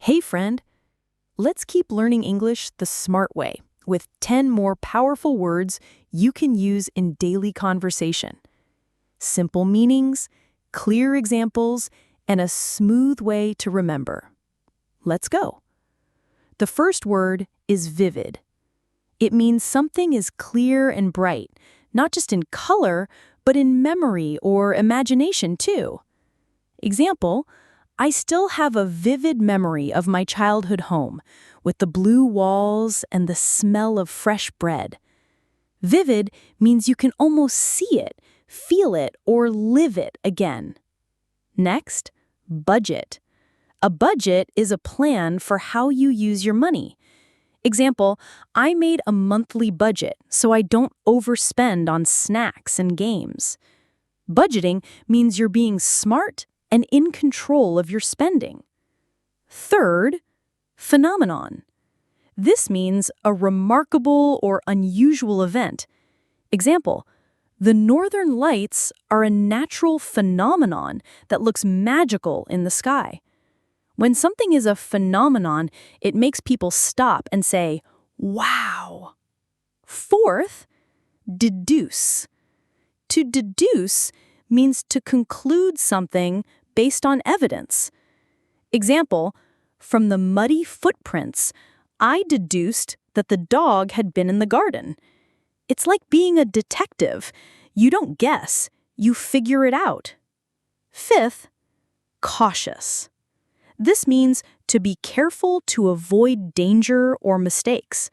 Hey friend, let's keep learning English the smart way with 10 more powerful words you can use in daily conversation. Simple meanings, clear examples, and a smooth way to remember. Let's go. The first word is vivid. It means something is clear and bright, not just in color, but in memory or imagination too. Example, I still have a vivid memory of my childhood home, with the blue walls and the smell of fresh bread. Vivid means you can almost see it, feel it, or live it again. Next, budget. A budget is a plan for how you use your money. Example, I made a monthly budget so I don't overspend on snacks and games. Budgeting means you're being smart and in control of your spending. Third, phenomenon. This means a remarkable or unusual event. Example, the northern lights are a natural phenomenon that looks magical in the sky. When something is a phenomenon, it makes people stop and say, wow. Fourth, deduce. To deduce means to conclude something based on evidence. Example, from the muddy footprints, I deduced that the dog had been in the garden. It's like being a detective. You don't guess, you figure it out. Fifth, cautious. This means to be careful to avoid danger or mistakes.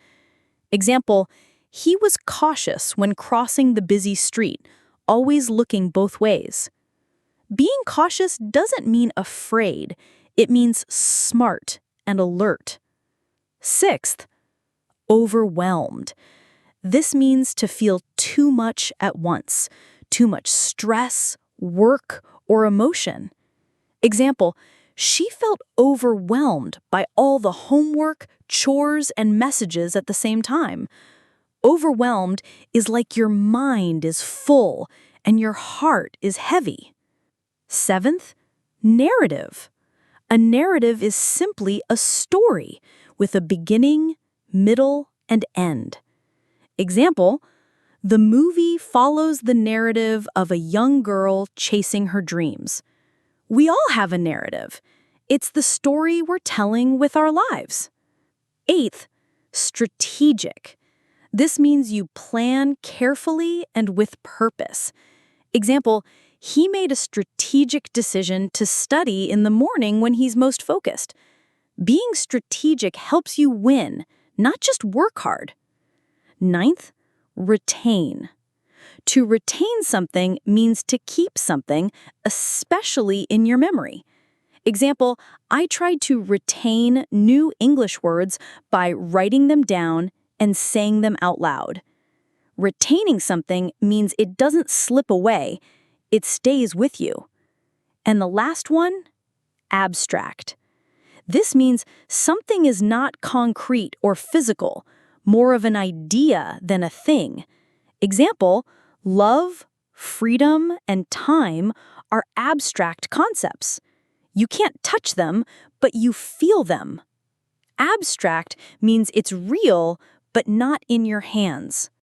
Example, he was cautious when crossing the busy street, always looking both ways. Being cautious doesn't mean afraid. It means smart and alert. Sixth, overwhelmed. This means to feel too much at once, too much stress, work, or emotion. Example, she felt overwhelmed by all the homework, chores, and messages at the same time. Overwhelmed is like your mind is full and your heart is heavy. Seventh, narrative. A narrative is simply a story with a beginning, middle, and end. Example, the movie follows the narrative of a young girl chasing her dreams. We all have a narrative. It's the story we're telling with our lives. Eighth, strategic. This means you plan carefully and with purpose. Example, he made a strategic decision to study in the morning when he's most focused. Being strategic helps you win, not just work hard. Ninth, retain. To retain something means to keep something, especially in your memory. Example, I tried to retain new English words by writing them down and saying them out loud. Retaining something means it doesn't slip away, it stays with you. And the last one, abstract. This means something is not concrete or physical, more of an idea than a thing. Example, love, freedom, and time are abstract concepts. You can't touch them, but you feel them. Abstract means it's real, but not in your hands.